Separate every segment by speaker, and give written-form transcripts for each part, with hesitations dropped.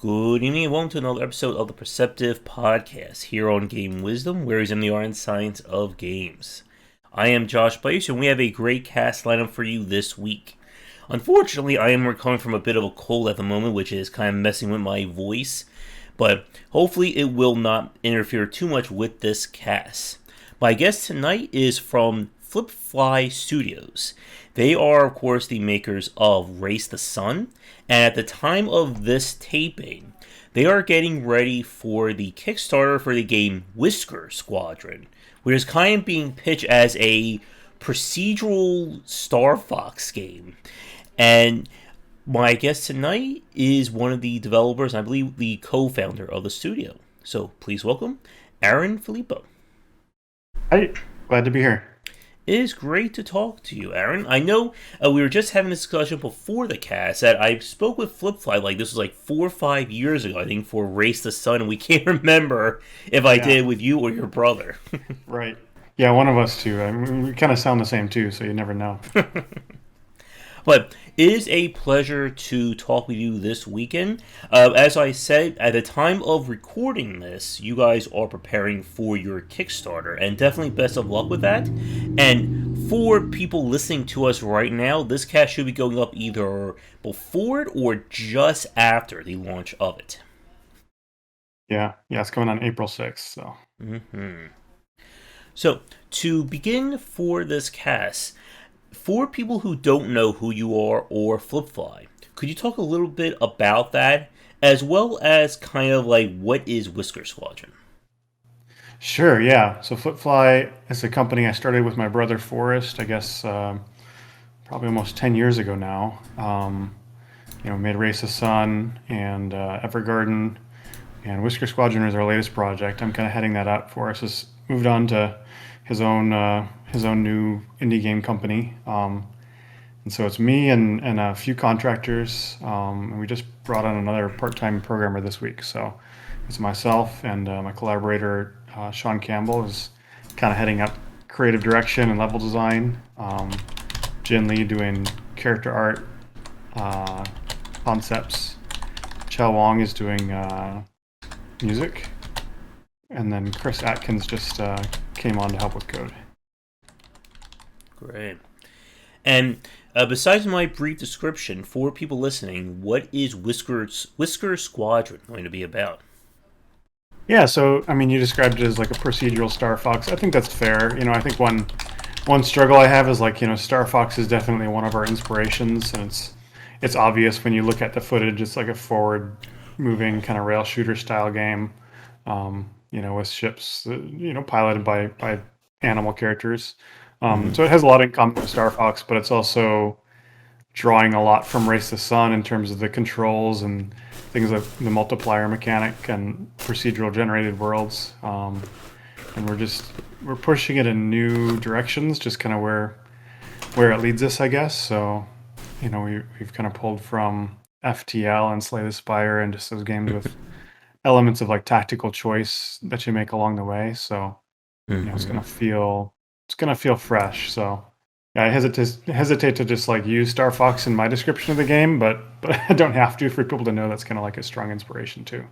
Speaker 1: Good evening and welcome to another episode of the Perceptive Podcast here on Game Wisdom, where is in the art and science of games. I am Josh Bycer and we have a great cast lineup for you this week. Unfortunately, I am recovering from a bit of a cold at the moment, which is kind of messing with my voice, but hopefully it will not interfere too much with this cast. My guest tonight is from Flippfly Studios. They are, of course, the makers of Race the Sun, and at the time of this taping, they are getting ready for the Kickstarter for the game Whisker Squadron, which is kind of being pitched as a procedural Starfox game. And my guest tonight is one of the developers, I believe the co-founder of the studio. So please welcome Aaron Filippo.
Speaker 2: Hi, glad to be here.
Speaker 1: It is great to talk to you, Aaron. I know we were just having a discussion before the cast that I spoke with Flippfly, this was like 4 or 5 years ago, I think, for Race the Sun, and we can't remember if I
Speaker 2: Yeah,
Speaker 1: did with you or your brother.
Speaker 2: right. Yeah, one of us too. I mean, we kind of sound the same too, so you never know.
Speaker 1: But it is a pleasure to talk with you this weekend. As I said, at the time of recording this, you guys are preparing for your Kickstarter, and definitely best of luck with that. And for people listening to us right now, this cast should be going up either before it or just after the launch of it.
Speaker 2: Yeah, it's coming on April 6th, so.
Speaker 1: hmm So, to begin for this cast, for people who don't know who you are or Flippfly, could you talk a little bit about that, as well as kind of like what is Whisker Squadron?
Speaker 2: Sure, yeah. So Flippfly is a company I started with my brother Forrest, I guess probably almost 10 years ago now. Made Race the Sun and Evergarden, and Whisker Squadron is our latest project. I'm kind of heading that up. Forrest has moved on to his own new indie game company. And so it's me and a few contractors, and we just brought on another part-time programmer this week. So it's myself and my collaborator Sean Campbell is kind of heading up creative direction and level design. Jin Lee doing character art, uh, concepts. Chao Wong is doing music, and then Chris Atkins just came on to help with code.
Speaker 1: Great. And besides my brief description, for people listening, what is Whisker Squadron going to be about?
Speaker 2: Yeah, so I mean, you described it as like a procedural Star Fox. I think that's fair. I think one struggle I have is Star Fox is definitely one of our inspirations, and it's obvious when you look at the footage. It's like a forward moving kind of rail shooter style game, with ships, piloted by animal characters.
Speaker 1: hmm
Speaker 2: So it has a lot in common with Star Fox, but it's also drawing a lot from Race the Sun in terms of the controls and things like the multiplier mechanic and procedural generated worlds. And we're pushing it in new directions, just kind of where it leads us, I guess. So, we've kind of pulled from FTL and Slay the Spire and just those games with elements of like tactical choice that you make along the way. So, it's
Speaker 1: hmm
Speaker 2: gonna feel fresh. So yeah, I hesitate to just like use Star Fox in my description of the game, but I don't have to for people to know that's kind of like a strong inspiration too.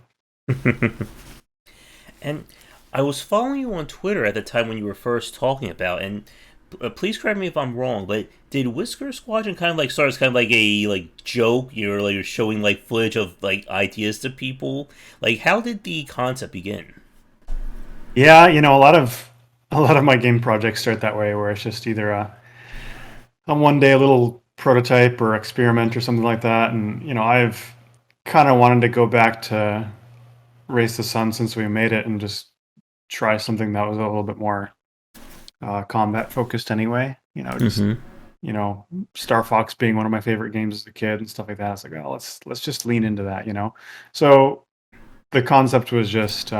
Speaker 1: And I was following you on Twitter at the time when you were first talking about, and please correct me if I'm wrong, but did Whisker Squadron kind of like start as kind of like a joke? You're showing like footage of like ideas to people. Like, how did the concept begin?
Speaker 2: Yeah, a lot of my game projects start that way, where it's just either a one day a little prototype or experiment or something like that, and I've kind of wanted to go back to Race the Sun since we made it and just try something that was a little bit more combat focused anyway. Just
Speaker 1: hmm
Speaker 2: Star Fox being one of my favorite games as a kid and stuff like that. It's like, oh, let's just lean into that. So the concept was just,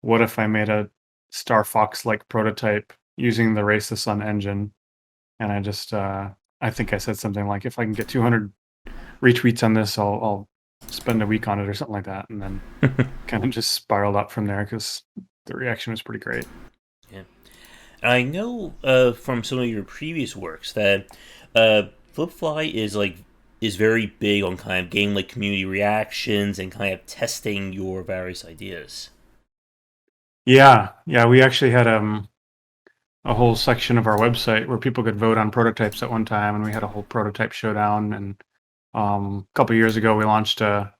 Speaker 2: what if I made a Star Fox like prototype using the Race the Sun engine? And I think I said something like, if I can get 200 retweets on this, I'll spend a week on it or something like that, and then kind of just spiraled up from there because the reaction was pretty great.
Speaker 1: Yeah. I know from some of your previous works that Flipfly is like is very big on kind of getting like community reactions and kind of testing your various ideas.
Speaker 2: Yeah, we actually had a whole section of our website where people could vote on prototypes at one time, and we had a whole prototype showdown. And a couple of years ago, we launched a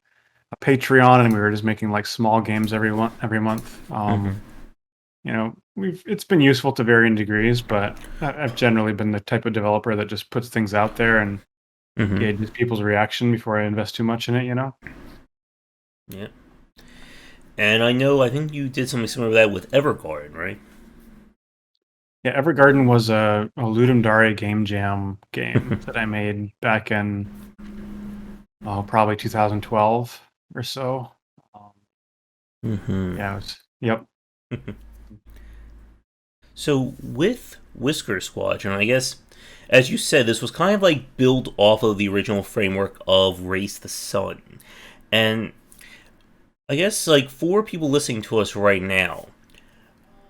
Speaker 2: Patreon, and we were just making like small games every month. It's been useful to varying degrees, but I've generally been the type of developer that just puts things out there and gauges people's reaction before I invest too much in it.
Speaker 1: Yeah. And I think you did something similar to that with Evergarden, right?
Speaker 2: Yeah, Evergarden was a Ludum Dare game jam game that I made back in probably 2012 or so. Yeah, yep.
Speaker 1: So with Whisker Squadron, I guess, as you said, this was kind of like built off of the original framework of Race the Sun. And I guess, like, for people listening to us right now,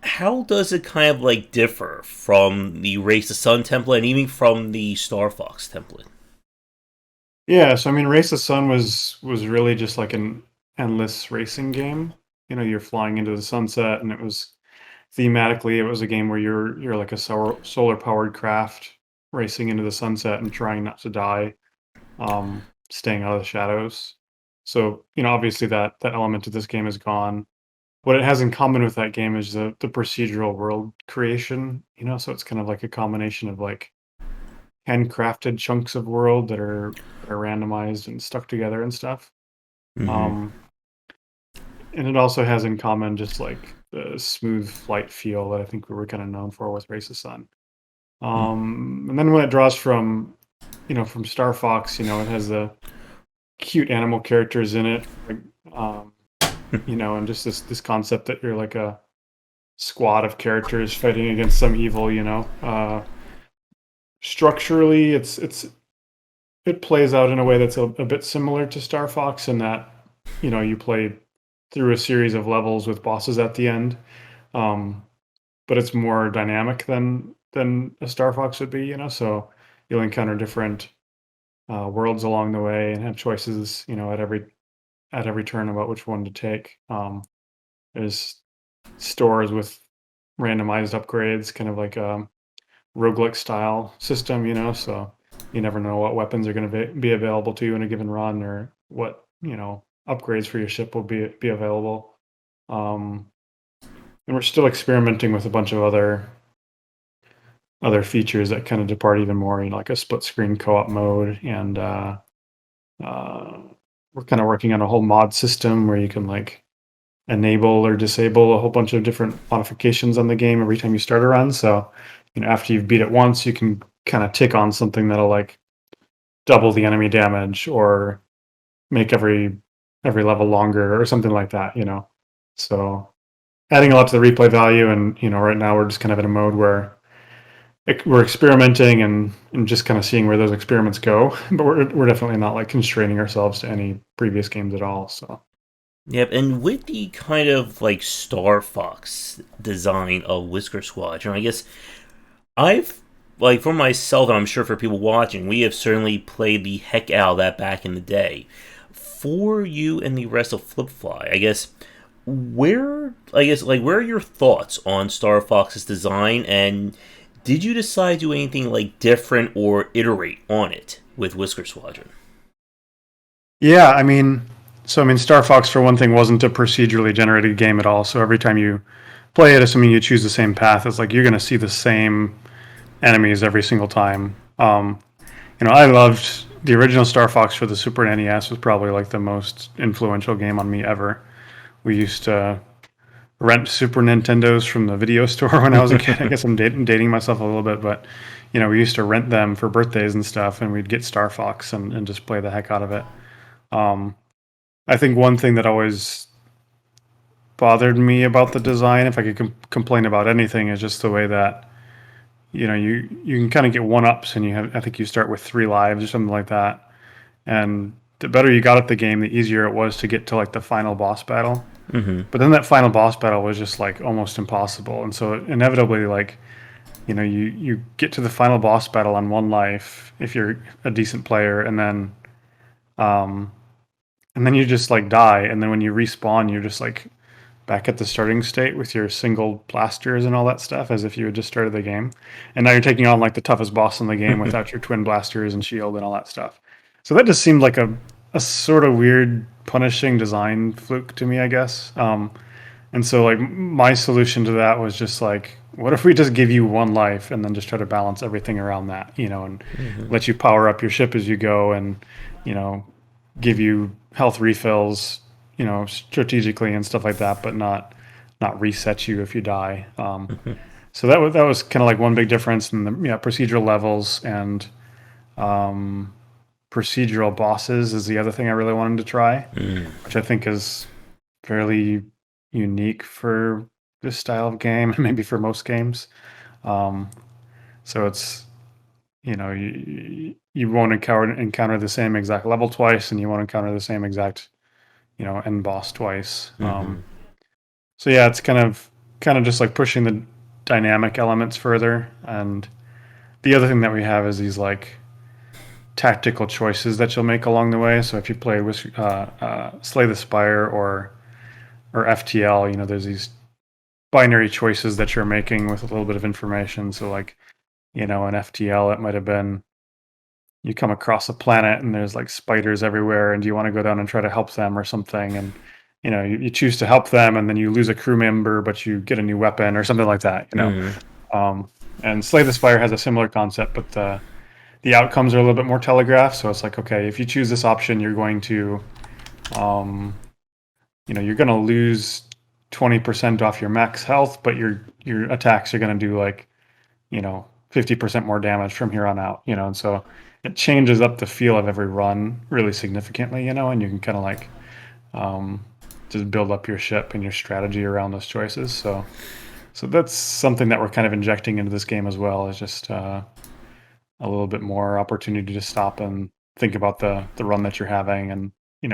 Speaker 1: how does it kind of like differ from the Race the Sun template and even from the Starfox template?
Speaker 2: Yeah, so I mean, Race the Sun was really just like an endless racing game. You're flying into the sunset, and it was thematically, it was a game where you're like a solar powered craft racing into the sunset and trying not to die, staying out of the shadows. So obviously that element of this game is gone. What it has in common with that game is the procedural world creation. So it's kind of like a combination of like handcrafted chunks of world that are randomized and stuck together and stuff. Um, and it also has in common just like the smooth flight feel that I think we were kind of known for with Race of Sun. And then when it draws from Starfox, it has the cute animal characters in it, like, and just this concept that you're like a squad of characters fighting against some evil. Structurally, it plays out in a way that's a bit similar to Starfox in that you play through a series of levels with bosses at the end, but it's more dynamic than a Starfox would be. So you'll encounter different worlds along the way and have choices at every turn about which one to take. There's stores with randomized upgrades, kind of like a roguelike style system. So you never know what weapons are going to be available to you in a given run, or what upgrades for your ship will be available. And we're still experimenting with a bunch of other features that kind of depart even more, like a split screen co-op mode, and we're kind of working on a whole mod system where you can like enable or disable a whole bunch of different modifications on the game every time you start a run. So after you've beat it once, you can kind of tick on something that'll like double the enemy damage or make every level longer or something like that. So adding a lot to the replay value, and right now we're just kind of in a mode where we're experimenting and just kind of seeing where those experiments go, but we're definitely not like constraining ourselves to any previous games at all. So
Speaker 1: Yep, and with the kind of like Starfox design of Whisker Squadron, I guess I've, like, for myself, and I'm sure for people watching, we have certainly played the heck out of that back in the day. For you and the rest of Flippfly, where are your thoughts on Star Fox's design, and did you decide to do anything like different or iterate on it with Whisker Squadron?
Speaker 2: yeah, Star Fox, for one thing, wasn't a procedurally generated game at all. So every time you play it, assuming you choose the same path, it's like you're going to see the same enemies every single time. I loved the original Star Fox for the Super NES. Was probably like the most influential game on me ever. We used to rent Super Nintendos from the video store when I was a kid. I guess I'm dating myself a little bit, but we used to rent them for birthdays and stuff, and we'd get Star Fox and just play the heck out of it. I think one thing that always bothered me about the design, if I could complain about anything, is just the way that you can kind of get one ups, and I think you start with 3 lives or something like that, and the better you got at the game, the easier it was to get to like the final boss battle. But then that final boss battle was just like almost impossible, and so inevitably, like, you get to the final boss battle on one life if you're a decent player, um, and then you just like die, and then when you respawn, you're just like back at the starting state with your single blasters and all that stuff, as if you had just started the game. And now you're taking on like the toughest boss in the game without your twin blasters and shield and all that stuff. So that just seemed like a sort of weird, punishing design fluke to me, I guess. And so like my solution to that was just like, what if we just give you one life and then just try to balance everything around that, and let you power up your ship as you go, and you know, give you health refills, strategically and stuff like that, but not reset you if you die. So that was kind of like one big difference in the procedural levels, and procedural bosses is the other thing I really wanted to try, which I think is fairly unique for this style of game, and maybe for most games. Um, so it's you won't encounter the same exact level twice, and you won't encounter the same exact end boss twice. So yeah, it's kind of just like pushing the dynamic elements further. And the other thing that we have is these like tactical choices that you'll make along the way. So if you play with Slay the Spire or FTL, there's these binary choices that you're making with a little bit of information. So like, in FTL, it might have been you come across a planet and there's like spiders everywhere, and do you want to go down and try to help them or something? And you choose to help them, and then you lose a crew member, but you get a new weapon or something like that. And Slay the Spire has a similar concept, but the outcomes are a little bit more telegraphed. So it's like, okay, if you choose this option, you're going to, you're going to lose 20% off your max health, but your attacks are going to do like, 50% more damage from here on out. And so it changes up the feel of every run really significantly. And you can kind of like just build up your ship and your strategy around those choices. So that's something that we're kind of injecting into this game as well, is just a little bit more opportunity to stop and think about the run that you're having, and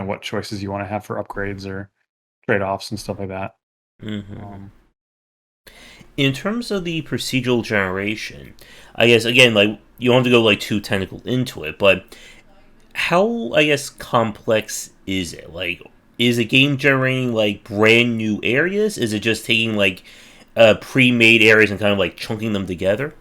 Speaker 2: what choices you want to have for upgrades or trade-offs and stuff like that.
Speaker 1: In terms of the procedural generation, I guess again, like, you don't have to go like too technical into it, but how, I guess, complex is it? Like, is a game generating like brand new areas? Is it just taking like pre-made areas and kind of like chunking them together?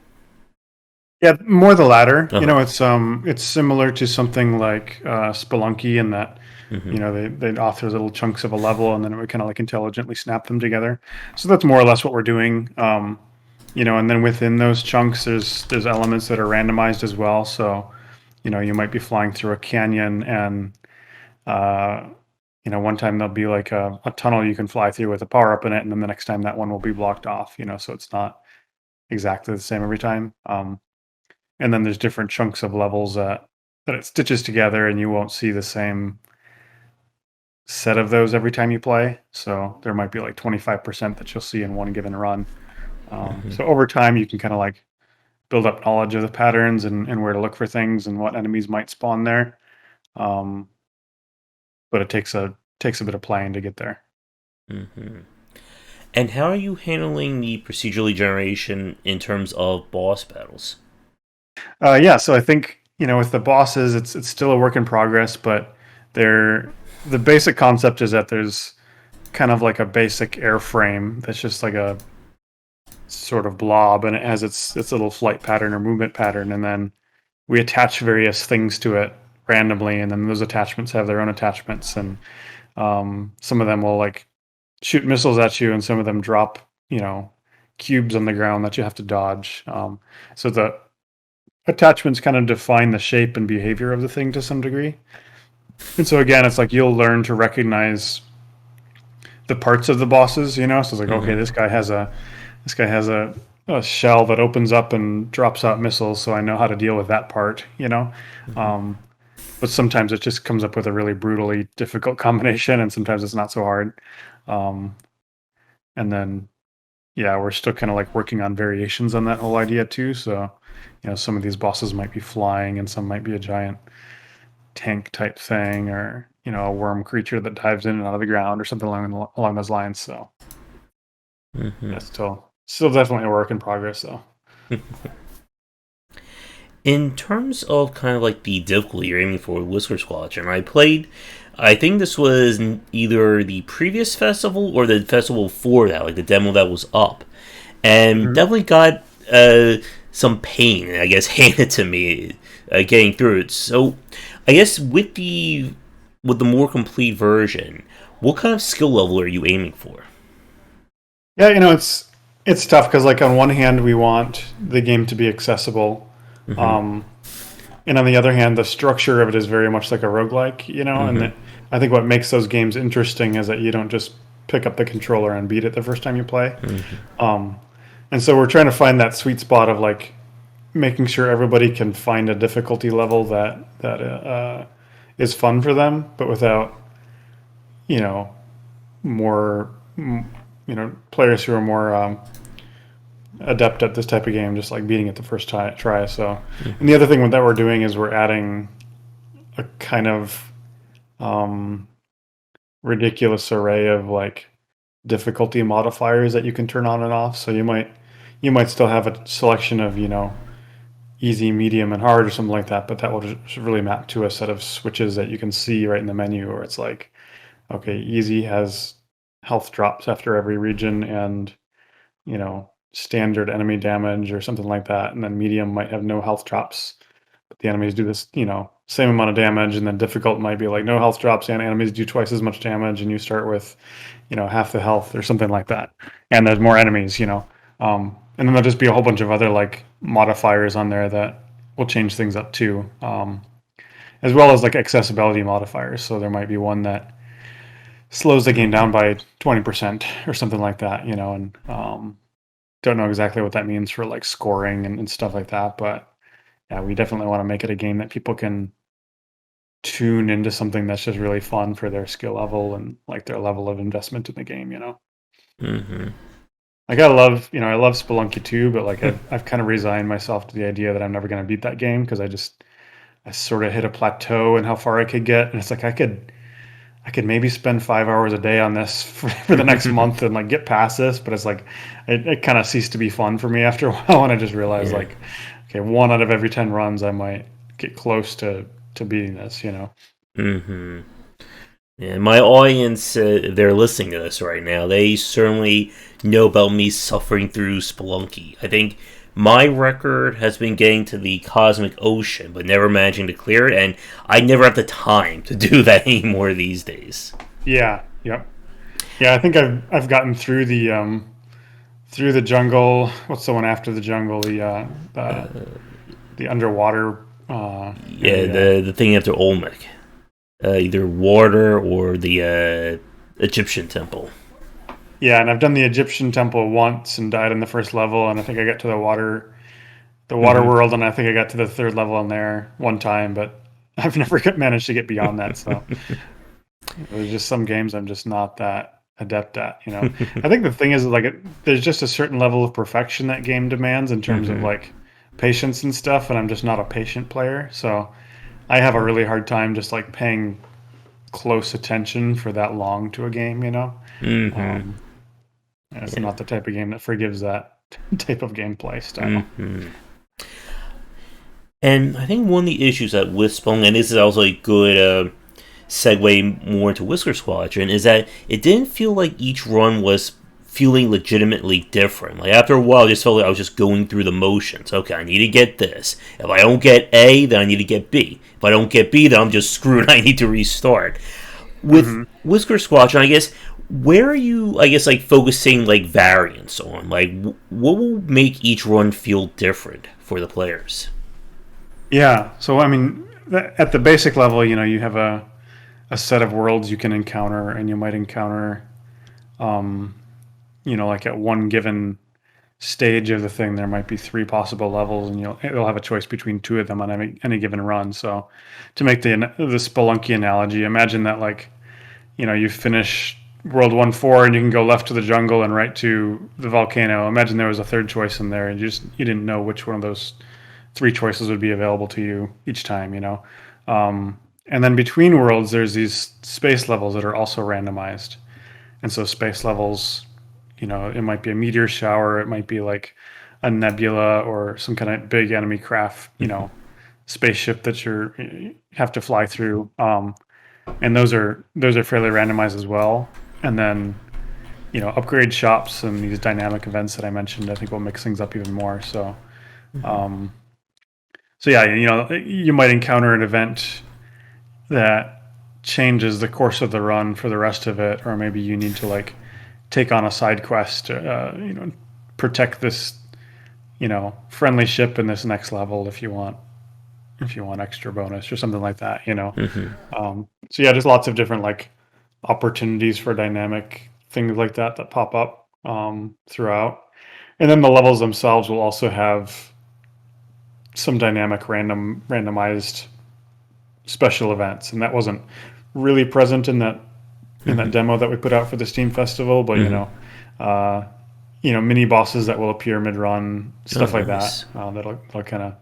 Speaker 2: Yeah, more the latter.
Speaker 1: Uh-huh.
Speaker 2: It's similar to something like Spelunky, in that
Speaker 1: Mm-hmm.
Speaker 2: they'd author little chunks of a level, and then it would kind of like intelligently snap them together. So that's more or less what we're doing. And then within those chunks, there's elements that are randomized as well. So you might be flying through a canyon, and uh, one time there'll be like a tunnel you can fly through with a power up in it, and then the next time that one will be blocked off. So it's not exactly the same every time. And then there's different chunks of levels that it stitches together, and you won't see the same set of those every time you play. So there might be like 25% that you'll see in one given run. So over time, you can kind of like build up knowledge of the patterns, and where to look for things and what enemies might spawn there. Um, but it takes a bit of playing to get there.
Speaker 1: Mm-hmm. And how are you handling the procedurally generation in terms of boss battles?
Speaker 2: Yeah, so I think with the bosses, it's still a work in progress, but they're the basic concept is that there's kind of like a basic airframe that's just like a sort of blob, and it has its little flight pattern or movement pattern, and then we attach various things to it randomly, and then those attachments have their own attachments, and some of them will like shoot missiles at you, and some of them drop cubes on the ground that you have to dodge. So the attachments kind of define the shape and behavior of the thing to some degree. And so again, it's like you'll learn to recognize the parts of the bosses. So it's like, okay,
Speaker 1: Mm-hmm.
Speaker 2: this guy has a shell that opens up and drops out missiles, so I know how to deal with that part.
Speaker 1: Mm-hmm.
Speaker 2: Um, but sometimes it just comes up with a really brutally difficult combination, and sometimes it's not so hard. Um, and then, yeah, we're still kind of like working on variations on that whole idea too. So, some of these bosses might be flying, and some might be a giant tank type thing, or a worm creature that dives in and out of the ground, or something along those lines. So
Speaker 1: Mm-hmm.
Speaker 2: that's still definitely a work in progress though.
Speaker 1: In terms of kind of like the difficulty you're aiming for with Whisker Squadron, I played. I think this was either the previous festival or the festival before that, like the demo that was up, and
Speaker 2: Mhm.
Speaker 1: definitely got some pain, I guess, handed to me getting through it. So, I guess with the more complete version, what kind of skill level are you aiming for?
Speaker 2: Yeah, it's tough because like on one hand we want the game to be accessible,
Speaker 1: Mm-hmm.
Speaker 2: um, and on the other hand the structure of it is very much like a roguelike, and
Speaker 1: Mm-hmm.
Speaker 2: that I think what makes those games interesting is that you don't just pick up the controller and beat it the first time you play.
Speaker 1: Mm-hmm.
Speaker 2: Um, and so we're trying to find that sweet spot of like making sure everybody can find a difficulty level that is fun for them, but without you know more players who are more adept at this type of game, just like beating it the first try. So, and the other thing that we're doing is we're adding a kind of um, ridiculous array of like difficulty modifiers that you can turn on and off. So you might still have a selection of easy, medium, and hard or something like that, but that will just really map to a set of switches that you can see right in the menu, where it's like, okay, easy has health drops after every region and standard enemy damage or something like that. And then medium might have no health drops, but the enemies do this, same amount of damage. And then difficult might be like no health drops and enemies do twice as much damage. And you start with, half the health or something like that. And there's more enemies, and then there'll just be a whole bunch of other like modifiers on there that will change things up too. As well as like accessibility modifiers. So there might be one that slows the game down by 20% or something like that, and don't know exactly what that means for like scoring and stuff like that, but yeah, we definitely want to make it a game that people can tune into something that's just really fun for their skill level and like their level of investment in the game.
Speaker 1: Mm-hmm.
Speaker 2: Like I love Spelunky too, but like I've kind of resigned myself to the idea that I'm never going to beat that game because I sort of hit a plateau in how far I could get, and it's like I could maybe spend 5 hours a day on this for the next month and like get past this, but it's like it kind of ceased to be fun for me after a while, and I just realized
Speaker 1: Yeah.
Speaker 2: like, okay, one out of every 10 runs, I might get close to beating this.
Speaker 1: Mm-hmm. Yeah, my audience, if they're listening to this right now, they certainly know about me suffering through Spelunky. I think my record has been getting to the cosmic ocean, but never managing to clear it, and I never have the time to do that anymore these days.
Speaker 2: Yeah, yep, yeah. I think I've gotten through the jungle. What's the one after the jungle? The underwater
Speaker 1: Yeah,
Speaker 2: area.
Speaker 1: the thing after Olmec, either water or the Egyptian temple.
Speaker 2: Yeah, and I've done the Egyptian temple once and died in the first level, and I think I got to the water
Speaker 1: Mm-hmm.
Speaker 2: world, and I think I got to the third level in there one time, but I've never managed to get beyond that. So there's just some games I'm just not that adept at. I think the thing is like there's just a certain level of perfection that game demands in terms of
Speaker 1: Mm-hmm.
Speaker 2: like patience and stuff, and I'm just not a patient player, so I have a really hard time just like paying close attention for that long to a game.
Speaker 1: Mm-hmm.
Speaker 2: Um, and it's
Speaker 1: Yeah.
Speaker 2: not the type of game that forgives that type of gameplay style.
Speaker 1: Mm-hmm. And I think one of the issues that with Spelunky, and this is also a good segue more into Whisker Squadron, is that it didn't feel like each run was feeling legitimately different. Like after a while, I just felt like I was just going through the motions. Okay, I need to get this. If I don't get A, then I need to get B. If I don't get B, then I'm just screwed. I need to restart. With
Speaker 2: Hmm.
Speaker 1: Whisker Squadron, I guess where are you? I guess like focusing like variance on like what will make each run feel different for the players.
Speaker 2: Yeah. So I mean, at the basic level, you have a set of worlds you can encounter, and you might encounter, um, like at one given stage of the thing, there might be three possible levels, and you'll have a choice between two of them on any given run. So, to make the Spelunky analogy, imagine that like you finish World 1-4 and you can go left to the jungle and right to the volcano. Imagine there was a third choice in there, and you didn't know which one of those three choices would be available to you each time. And then between worlds, there's these space levels that are also randomized. And so space levels, it might be a meteor shower, it might be like a nebula or some kind of big enemy craft, spaceship that you have to fly through. And those are fairly randomized as well. And then upgrade shops and these dynamic events that I mentioned, I think will mix things up even more. So, yeah, you might encounter an event that changes the course of the run for the rest of it, or maybe you need to like take on a side quest, protect this, friendly ship in this next level if you want extra bonus or something like that, So yeah, there's lots of different like opportunities for dynamic things like that pop up throughout. And then the levels themselves will also have some dynamic randomized special events, and that wasn't really present in that demo that we put out for the Steam Festival, but mini bosses that will appear mid-run, stuff like that. That'll kind of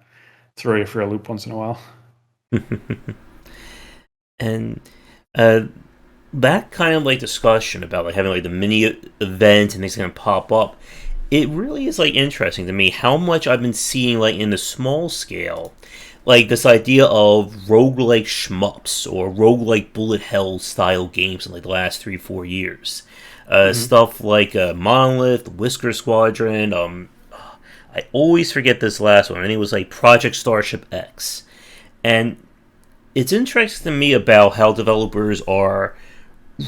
Speaker 2: throw you for a loop once in a while.
Speaker 1: And that kind of like discussion about like having like the mini event and things gonna pop up, it really is like interesting to me how much I've been seeing like in the small scale, like this idea of roguelike shmups or roguelike bullet hell style games in like the last 3-4 years. Stuff like Monolith, Whisker Squadron. I always forget this last one. I think it was like Project Starship X. And it's interesting to me about how developers are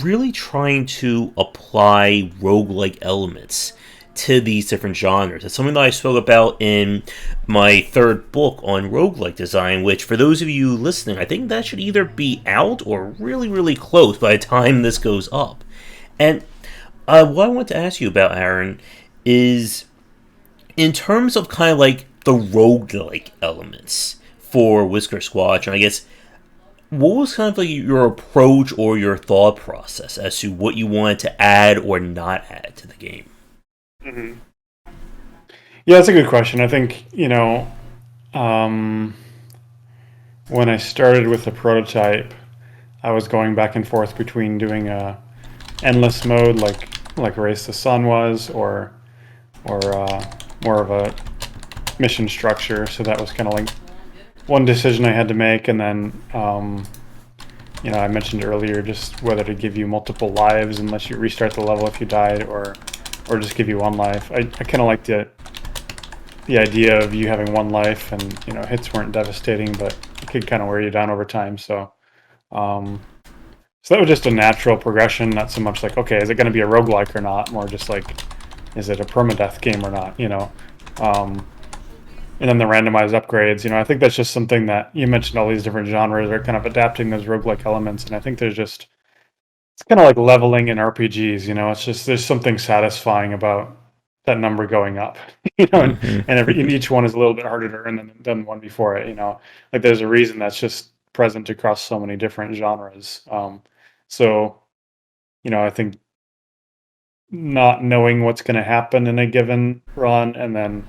Speaker 1: really trying to apply roguelike elements to these different genres. It's something that I spoke about in my third book on roguelike design, which for those of you listening, I think that should either be out or really, really close by the time this goes up. And what I want to ask you about, Aaron, is in terms of kind of like the roguelike elements for Whisker Squadron, I guess, what was kind of like your approach or your thought process as to what you wanted to add or not add to the game?
Speaker 2: Mm-hmm. Yeah, that's a good question. I think, when I started with the prototype, I was going back and forth between doing a endless mode like Race the Sun was, or more of a mission structure. So that was kind of like one decision I had to make. And then, I mentioned earlier just whether to give you multiple lives unless you restart the level if you died, or just give you one life. I kind of liked the idea of you having one life, and hits weren't devastating, but it could kind of wear you down over time. So that was just a natural progression, not so much like, okay, is it going to be a roguelike or not? More just like, is it a permadeath game or not? And then the randomized upgrades. I think that's just something that you mentioned. All these different genres are kind of adapting those roguelike elements, and I think it's kind of like leveling in RPGs. It's just there's something satisfying about that number going up. And each one is a little bit harder to earn than the one before it. Like there's a reason that's just present across so many different genres. I think not knowing what's going to happen in a given run, and then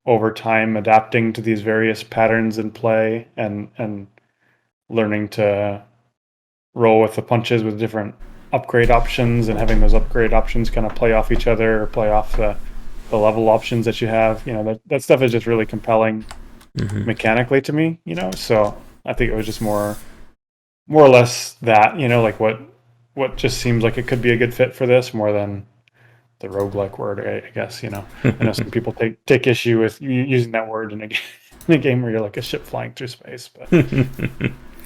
Speaker 2: over time adapting to these various patterns in play, and learning to roll with the punches with different upgrade options, and having those upgrade options kind of play off each other or play off the level options that you have. That stuff is just really compelling mechanically to me. So I think it was just more or less that, like what just seems like it could be a good fit for this, more than the roguelike word, I guess. I know some people take issue with using that word in a game where you're like a ship flying through space, but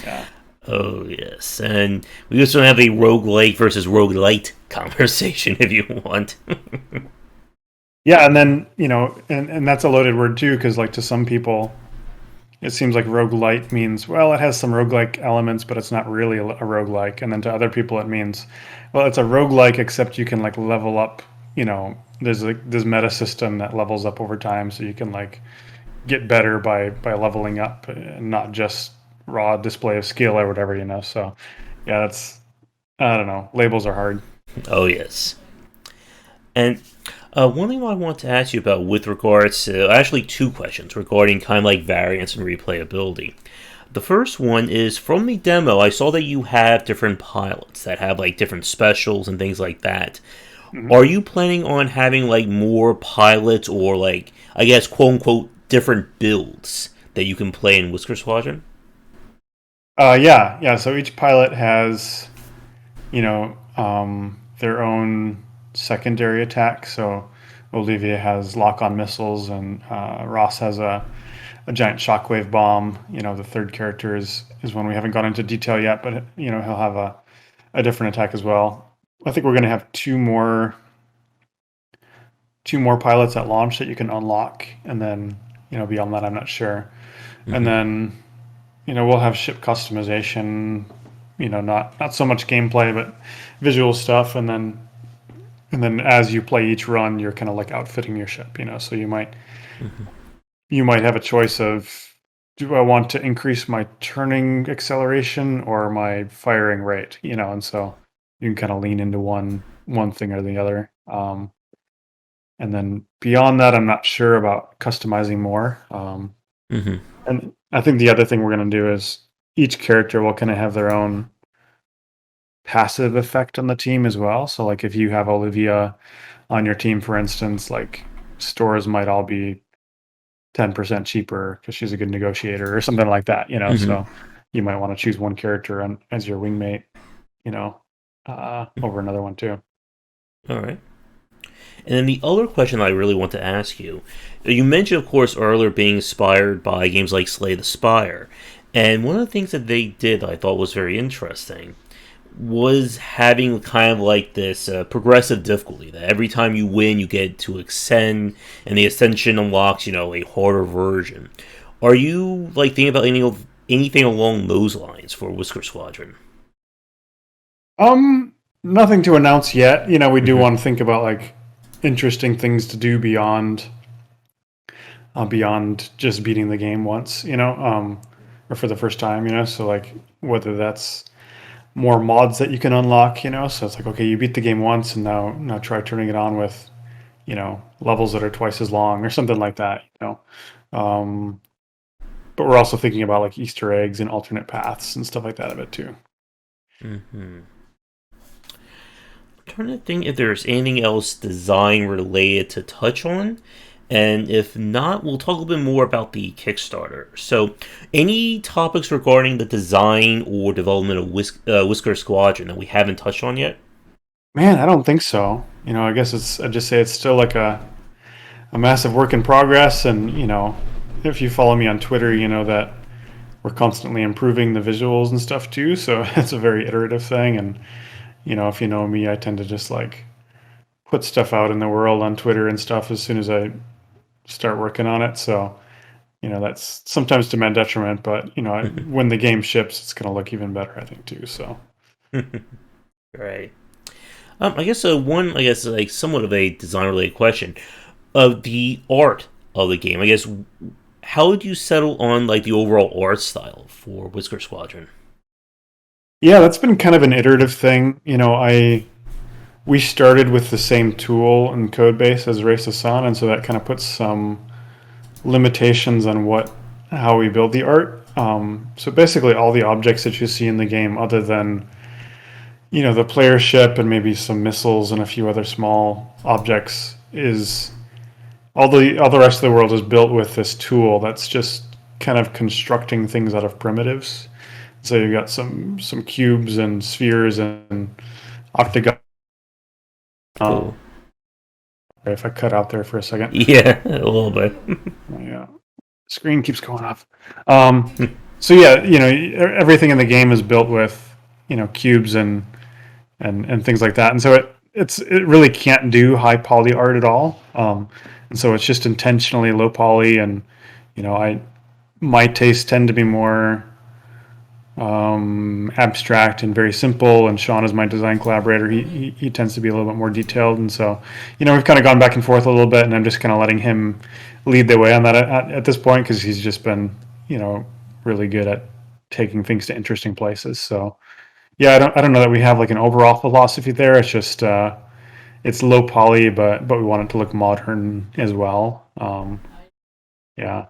Speaker 2: yeah.
Speaker 1: Oh, yes. And we also have a roguelike versus roguelite conversation if you want.
Speaker 2: Yeah, and then, and that's a loaded word too, because like to some people, it seems like roguelite means, well, it has some roguelike elements, but it's not really a roguelike. And then to other people, it means, well, it's a roguelike, except you can like level up, there's like this meta system that levels up over time, so you can like get better by leveling up, and not just raw display of skill or whatever. So yeah, that's, I don't know, labels are hard.
Speaker 1: Oh, yes. And one thing I want to ask you about with regards to, actually two questions regarding kind of like variance and replayability. The first one is, from the demo, I saw that you have different pilots that have like different specials and things like that.
Speaker 2: Mhm.
Speaker 1: Are you planning on having like more pilots or like I guess quote unquote different builds that you can play in Whisker Squadron?
Speaker 2: Yeah, yeah. So each pilot has, their own secondary attack. So Olivia has lock-on missiles, and Ross has a giant shockwave bomb. The third character is one we haven't gone into detail yet, but he'll have a different attack as well. I think we're going to have two more pilots at launch that you can unlock, and then beyond that, I'm not sure. And
Speaker 1: Mm-hmm.
Speaker 2: then we'll have ship customization. Not so much gameplay, but visual stuff, and then as you play each run, you're kind of like outfitting your ship. So
Speaker 1: Mm-hmm.
Speaker 2: you might have a choice of, do I want to increase my turning acceleration or my firing rate? And so you can kind of lean into one thing or the other. And then beyond that, I'm not sure about customizing more.
Speaker 1: Mm-hmm.
Speaker 2: And I think the other thing we're going to do is each character will kind of have their own passive effect on the team as well. So like if you have Olivia on your team, for instance, like stores might all be 10% cheaper because she's a good negotiator or something like that.
Speaker 1: Mm-hmm.
Speaker 2: So you might want to choose one character as your wingmate, over another one too.
Speaker 1: All right. And then the other question I really want to ask you, you mentioned, of course, earlier being inspired by games like Slay the Spire, and one of the things that they did that I thought was very interesting was having kind of like this progressive difficulty that every time you win, you get to ascend, and the ascension unlocks, a harder version. Are you like thinking about anything along those lines for Whisker Squadron?
Speaker 2: Um, Nothing to announce yet. We do
Speaker 1: Mm-hmm.
Speaker 2: want to think about like interesting things to do beyond just beating the game once, or for the first time, So like whether that's more mods that you can unlock, So it's like, okay, you beat the game once, and now try turning it on with levels that are twice as long or something like that. Um, but we're also thinking about like Easter eggs and alternate paths and stuff like that a bit too.
Speaker 1: Mm-hmm. I'm trying to think if there's anything else design related to touch on. And if not, we'll talk a little bit more about the Kickstarter. So, any topics regarding the design or development of Whisker Squadron that we haven't touched on yet?
Speaker 2: Man, I don't think so. I guess I'd just say it's still like a massive work in progress. And, if you follow me on Twitter, you know that we're constantly improving the visuals and stuff too. So it's a very iterative thing. And, if you know me, I tend to just like put stuff out in the world on Twitter and stuff as soon as I start working on it. So, that's sometimes to my detriment, but, when the game ships, it's going to look even better, I think, too. So,
Speaker 1: Right. I guess one, I guess like somewhat of a design related question of the art of the game. I guess how would you settle on like the overall art style for Whisker Squadron?
Speaker 2: yeah, that's been kind of an iterative thing. We started with the same tool and code base as Race of Sun, and so that kind of puts some limitations on how we build the art. So basically, all the objects that you see in the game, other than the player ship and maybe some missiles and a few other small objects, is all the rest of the world is built with this tool that's just kind of constructing things out of primitives. So you've got some cubes and spheres and octagons.
Speaker 1: Cool.
Speaker 2: If I cut out there for a second,
Speaker 1: Yeah, a little bit.
Speaker 2: my screen keeps going off. So yeah, everything in the game is built with cubes and things like that, and so it really can't do high poly art at all. And so it's just intentionally low poly, and I my tastes tend to be more abstract and very simple. And Sean is my design collaborator. He tends to be a little bit more detailed, and so we've kind of gone back and forth a little bit, and I'm just kind of letting him lead the way on that at this point because he's just been really good at taking things to interesting places. So yeah, I don't know that we have like an overall philosophy there. It's just it's low poly, but we want it to look modern as well. Yeah,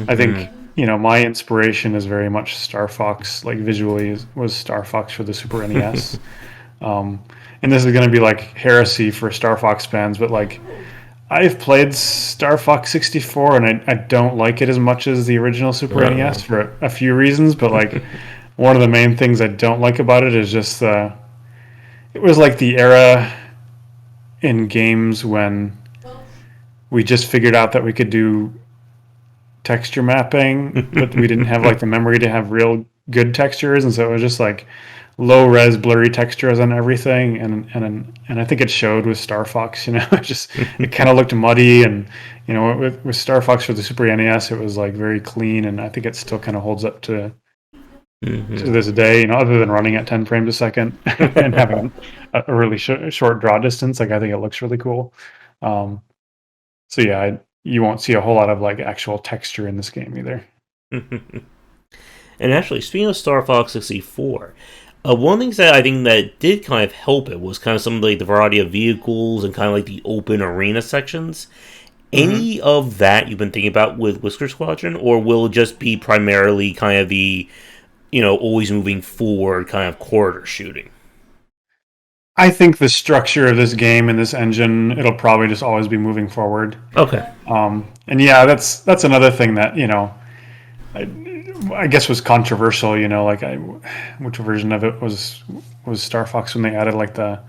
Speaker 2: I think
Speaker 1: Mm-hmm.
Speaker 2: my inspiration is very much Starfox. Like visually was Starfox for the Super NES. And this is going to be like heresy for Starfox fans, but like I've played Starfox 64 and I don't like it as much as the original Super NES for a few reasons, but like one of the main things I don't like about it is just it was like the era in games when we just figured out that we could do texture mapping, but we didn't have like the memory to have real good textures, and so it was just like low res blurry textures on everything, and I think it showed with Starfox. It kind of looked muddy, and with Starfox for the Super NES, it was like very clean, and I think it still kind of holds up to this day. Other than running at 10 frames a second and having a really short draw distance, like I think it looks really cool. So yeah, you won't see a whole lot of like actual texture in this game either.
Speaker 1: And actually, speaking of Star Fox 64, one of the things that I think that did kind of help it was kind of some of like the variety of vehicles and kind of like the open arena sections. Any of that you've been thinking about with Whisker Squadron, or will it just be primarily kind of the, always moving forward kind of corridor shooting?
Speaker 2: I think the structure of this game and this engine, it'll probably just always be moving forward.
Speaker 1: Okay.
Speaker 2: And yeah, that's another thing that I guess was controversial. Which version of it was Star Fox when they added like the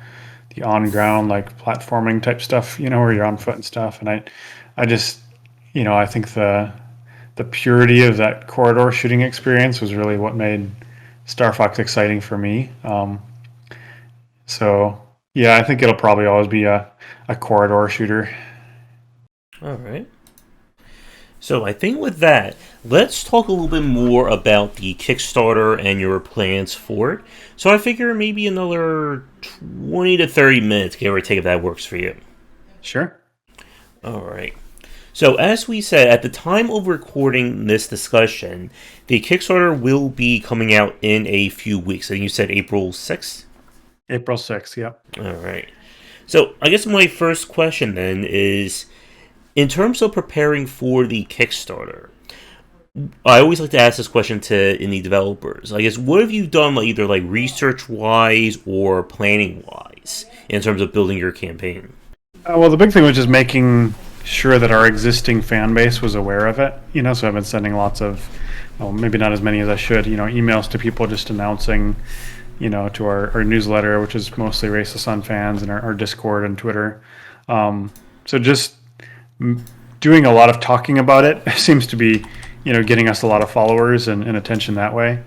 Speaker 2: on ground like platforming type stuff, where you're on foot and stuff. And I just I think the purity of that corridor shooting experience was really what made Star Fox exciting for me. So yeah, I think it'll probably always be a corridor shooter.
Speaker 1: All right. So I think with that, let's talk a little bit more about the Kickstarter and your plans for it. So I figure maybe another 20 to 30 minutes, give or take, if that works for you.
Speaker 2: Sure.
Speaker 1: All right. So as we said, at the time of recording this discussion, the Kickstarter will be coming out in a few weeks. And you said April 6th?
Speaker 2: April 6th, yep.
Speaker 1: All right. So I guess my first question then is, in terms of preparing for the Kickstarter, I always like to ask this question to indie developers. I guess, what have you done, either research-wise or planning-wise, in terms of building your campaign?
Speaker 2: Well, the big thing was just making sure that our existing fan base was aware of it. So I've been sending lots of, maybe not as many as I should, emails to people just announcing, to our newsletter, which is mostly Race the Sun fans, and our Discord and Twitter. So just doing a lot of talking about it seems to be, getting us a lot of followers and attention that way.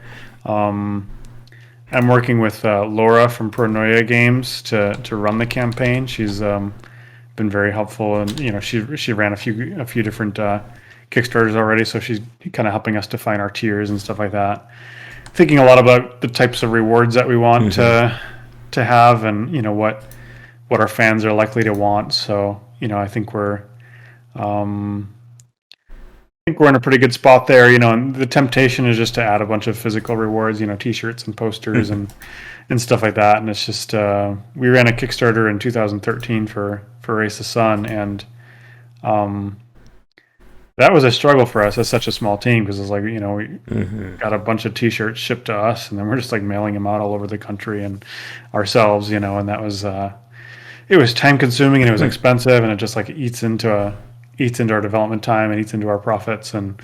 Speaker 2: I'm working with Laura from Procedural Games to run the campaign. She's been very helpful, and she ran a few different Kickstarters already, so she's kind of helping us define our tiers and stuff like that. Thinking a lot about the types of rewards that we want to have, and what our fans are likely to want. So I think we're in a pretty good spot there. And the temptation is just to add a bunch of physical rewards, T-shirts and posters and stuff like that. And it's just we ran a Kickstarter in 2013 for Race the Sun, and that was a struggle for us as such a small team, because it's like, we got a bunch of T-shirts shipped to us, and then we're just like mailing them out all over the country and ourselves, and that was it was time consuming, and it was expensive, and it just like eats into our development time and eats into our profits, and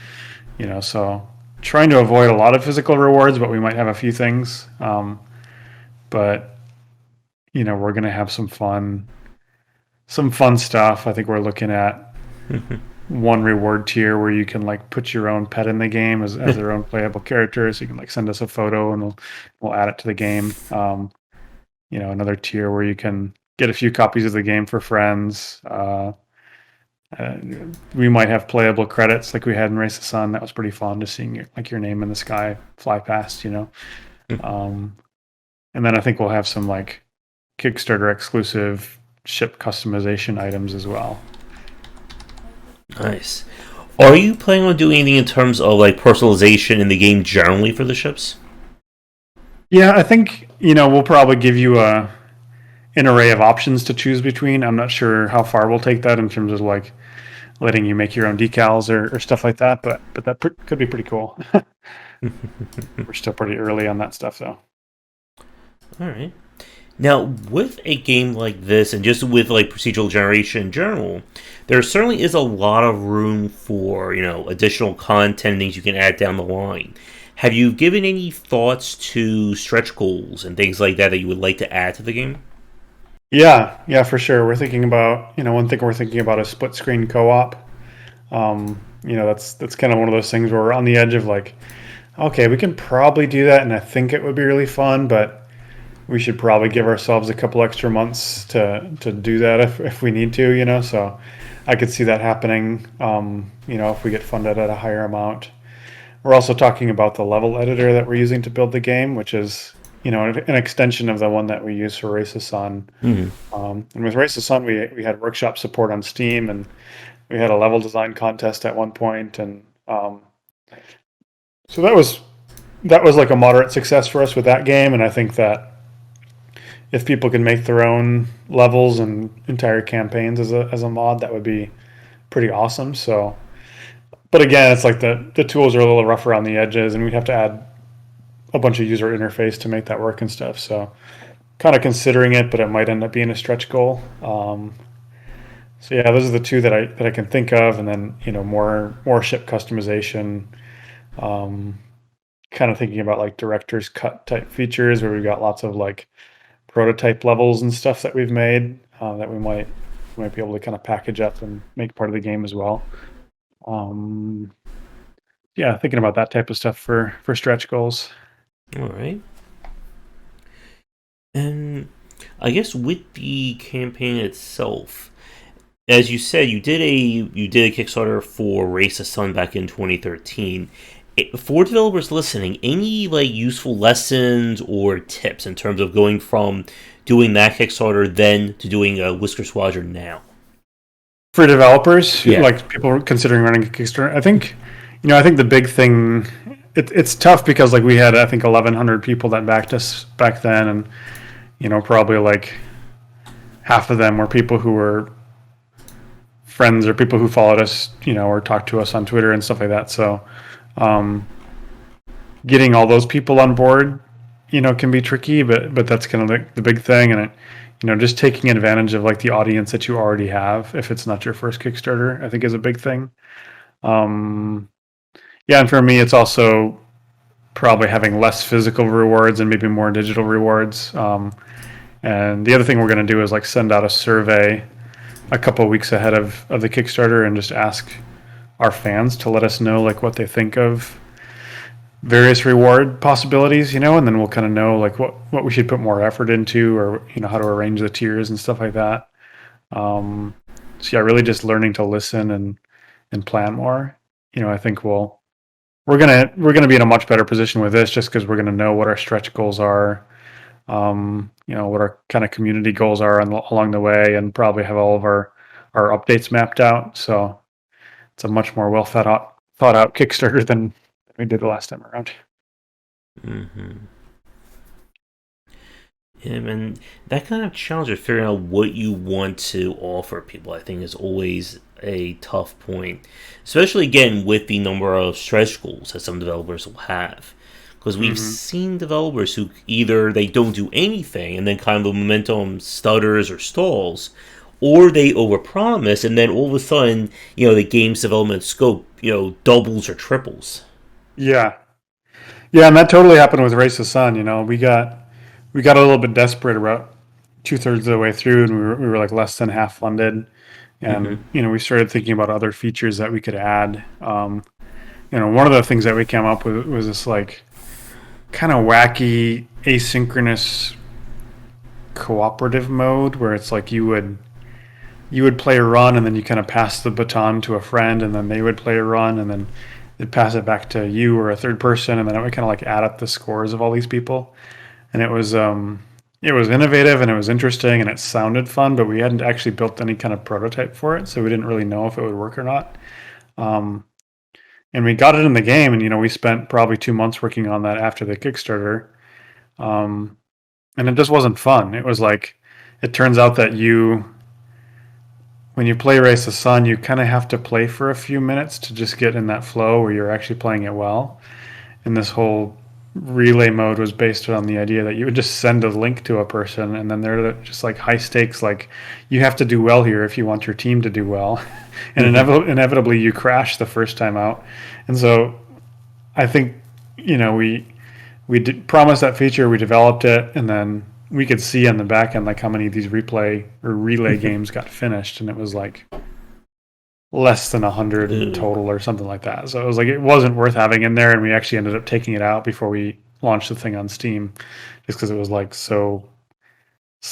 Speaker 2: so trying to avoid a lot of physical rewards, but we might have a few things, but we're gonna have some fun stuff. I think we're looking at one reward tier where you can like put your own pet in the game as their own playable character, so you can like send us a photo and we'll add it to the game. Another tier where you can get a few copies of the game for friends. We might have playable credits like we had in Race the Sun. That was pretty fun, to seeing your name in the sky fly past, and then I think we'll have some like Kickstarter exclusive ship customization items as well.
Speaker 1: Nice. Are you planning on doing anything in terms of personalization in the game generally for the ships?
Speaker 2: Yeah, I think we'll probably give you an array of options to choose between. I'm not sure how far we'll take that in terms of letting you make your own decals or stuff like that, but that could be pretty cool. We're still pretty early on that stuff, though.
Speaker 1: All right. Now, with a game like this, and just with like procedural generation in general, there certainly is a lot of room for additional content, things you can add down the line. Have you given any thoughts to stretch goals and things like that that you would like to add to the game?
Speaker 2: Yeah, for sure. We're thinking about, one thing we're thinking about is split screen co-op. That's kind of one of those things where we're on the edge of like, okay, we can probably do that, and I think it would be really fun, but we should probably give ourselves a couple extra months to do that if we need to, So I could see that happening, if we get funded at a higher amount. We're also talking about the level editor that we're using to build the game, which is, an extension of the one that we use for Race of Sun.
Speaker 1: Mm-hmm.
Speaker 2: And with Race of Sun, we had workshop support on Steam, and we had a level design contest at one point, and so that was like a moderate success for us with that game. And I think that if people can make their own levels and entire campaigns as a mod, that would be pretty awesome. So, but again, it's like the tools are a little rough around the edges, and we'd have to add a bunch of user interface to make that work and stuff. So, kind of considering it, but it might end up being a stretch goal. So yeah, those are the two that I can think of, and then more ship customization. Um, Kind of thinking about like director's cut type features where we've got lots of like prototype levels and stuff that we've made that we might be able to kind of package up and make part of the game as well. Um, yeah, thinking about that type of stuff for stretch goals.
Speaker 1: All right. And I guess with the campaign itself, as you said, you did a Kickstarter for Race of Sun back in 2013. For developers listening, any like useful lessons or tips in terms of going from doing that Kickstarter then to doing a Whisker Squadron now?
Speaker 2: For developers,
Speaker 1: Yeah.
Speaker 2: like people considering running a Kickstarter, I think the big thing, it's tough because like we had I think 1,100 people that backed us back then, and probably like half of them were people who were friends or people who followed us, or talked to us on Twitter and stuff like that. So, um, getting all those people on board, can be tricky, but that's kind of the big thing, and just taking advantage of like the audience that you already have, if it's not your first Kickstarter, I think is a big thing. Um, yeah, and for me, it's also probably having less physical rewards and maybe more digital rewards. And the other thing we're going to do is like send out a survey a couple of weeks ahead of the Kickstarter and just ask our fans to let us know like what they think of various reward possibilities, and then we'll kind of know like what we should put more effort into, or how to arrange the tiers and stuff like that. So yeah, really just learning to listen and plan more. I think we're gonna be in a much better position with this just because we're gonna know what our stretch goals are, what our kind of community goals are along the way, and probably have all of our updates mapped out. So it's a much more well thought out Kickstarter than we did the last time around.
Speaker 1: Mm-hmm. And that kind of challenge of figuring out what you want to offer people, I think, is always a tough point. Especially, again, with the number of stretch goals that some developers will have. Because we've
Speaker 2: Mm-hmm.
Speaker 1: seen developers who either they don't do anything and then kind of the momentum stutters or stalls, or they overpromise and then all of a sudden, the game's development scope, doubles or triples.
Speaker 2: Yeah, yeah, and that totally happened with Race of Sun. We got a little bit desperate about 2/3 of the way through, and we were like less than half funded,
Speaker 1: Mm-hmm.
Speaker 2: and we started thinking about other features that we could add. One of the things that we came up with was this like kind of wacky asynchronous cooperative mode where it's like you would play a run, and then you kind of pass the baton to a friend, and then they would play a run, and then they'd pass it back to you or a third person, and then it would kind of like add up the scores of all these people. And it was innovative, and it was interesting, and it sounded fun, but we hadn't actually built any kind of prototype for it, so we didn't really know if it would work or not. Um, and we got it in the game, and we spent probably 2 months working on that after the Kickstarter. Um, and it just wasn't fun. It was like it turns out that when you play Race of Sun, you kind of have to play for a few minutes to just get in that flow where you're actually playing it well. And this whole relay mode was based on the idea that you would just send a link to a person, and then they're just like high stakes, like you have to do well here if you want your team to do well, and inevitably you crash the first time out. And so I think we did promise that feature, we developed it, and then we could see on the back end like how many of these replay or relay games got finished, and it was like less than 100 in total or something like that. So it was like it wasn't worth having in there, and we actually ended up taking it out before we launched the thing on Steam, just because it was like so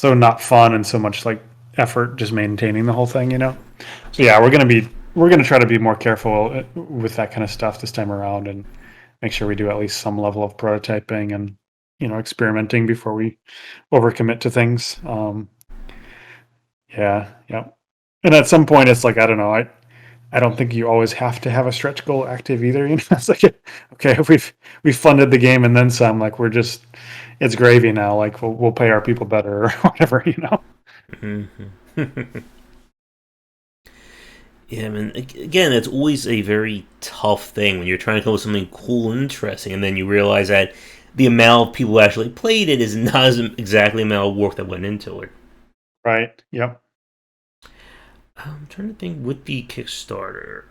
Speaker 2: not fun and so much like effort just maintaining the whole thing, So yeah, we're gonna try to be more careful with that kind of stuff this time around, and make sure we do at least some level of prototyping and experimenting before we overcommit to things. Yeah. And at some point, it's like, I don't know, I don't think you always have to have a stretch goal active either. It's like, okay, if we've funded the game and then some, like it's gravy now. Like we'll pay our people better or whatever,
Speaker 1: Mm-hmm. Yeah, I mean, again, it's always a very tough thing when you're trying to come up with something cool and interesting, and then you realize that the amount of people who actually played it is not exactly the amount of work that went into it.
Speaker 2: Right. Yep.
Speaker 1: I'm trying to think with the Kickstarter.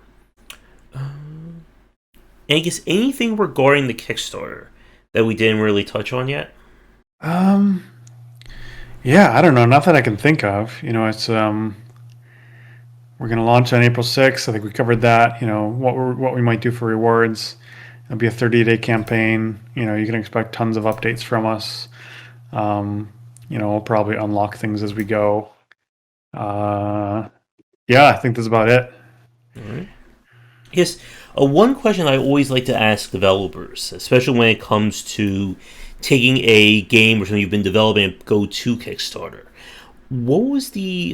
Speaker 1: And I guess anything regarding the Kickstarter that we didn't really touch on yet?
Speaker 2: Yeah, I don't know. Not that I can think of. It's we're going to launch on April 6th. I think we covered that. What we might do for rewards. It'll be a 30-day campaign. You can expect tons of updates from us. We'll probably unlock things as we go. Yeah, I think that's about it.
Speaker 1: All right. Yes, one question I always like to ask developers, especially when it comes to taking a game or something you've been developing and go to Kickstarter. What was the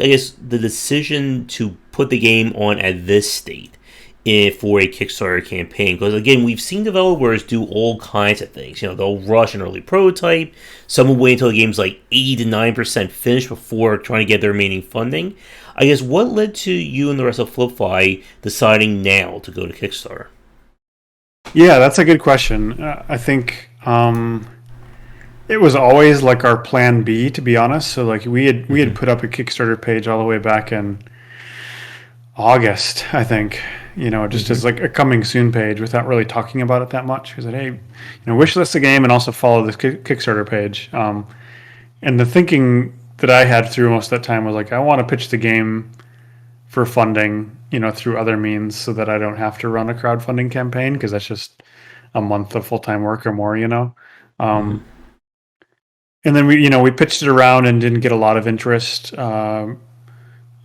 Speaker 1: decision to put the game on at this state for a Kickstarter campaign? Because again, we've seen developers do all kinds of things. They'll rush an early prototype. Some will wait until the game's like 80 to 9% finished before trying to get their remaining funding. I guess what led to you and the rest of Flippfly deciding now to go to Kickstarter?
Speaker 2: Yeah, that's a good question. I think it was always like our plan B, to be honest. So like we had put up a Kickstarter page all the way back in August, I think. Just as like a coming soon page without really talking about it that much. We said, hey, wish list the game and also follow this Kickstarter page. And the thinking that I had through most of that time was like, I want to pitch the game for funding, through other means, so that I don't have to run a crowdfunding campaign, because that's just a month of full-time work or more, And then we pitched it around and didn't get a lot of interest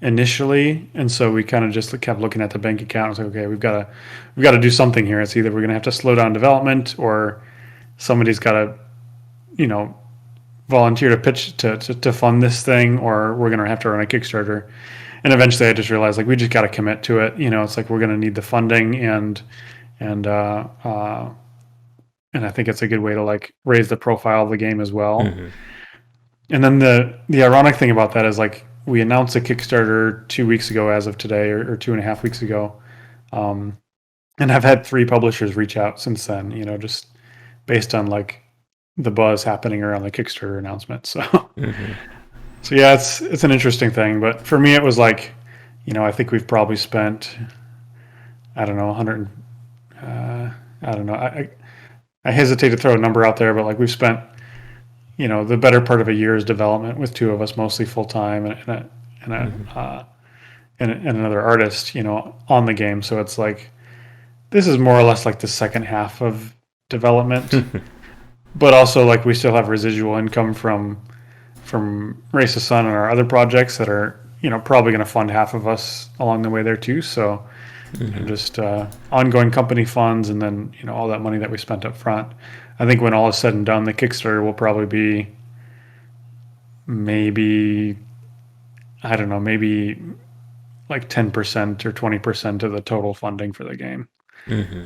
Speaker 2: initially, and so we kind of just kept looking at the bank account and was like, okay, we've got to do something here. It's either we're going to have to slow down development, or somebody's got to volunteer to pitch to fund this thing, or we're going to have to run a Kickstarter. And eventually I just realized like we just got to commit to it. It's like we're going to need the funding, and I think it's a good way to like raise the profile of the game as well. Mm-hmm. And then the ironic thing about that is like we announced a Kickstarter 2 weeks ago as of today, or 2.5 weeks ago. And I've had 3 publishers reach out since then, just based on like the buzz happening around the Kickstarter announcement. So, So yeah, it's an interesting thing. But for me, it was like, I think we've probably spent, I don't know, 100. I don't know. I hesitate to throw a number out there, but like we've spent, the better part of a year's development with 2 of us, mostly full time, and another artist, on the game. So it's like this is more or less like the second half of development. But also, like, we still have residual income from Race of Sun and our other projects that are, probably going to fund half of us along the way there too. So, just ongoing company funds, and then all that money that we spent up front. I think when all is said and done, the Kickstarter will probably be maybe like 10% or 20% of the total funding for the game. Mm-hmm.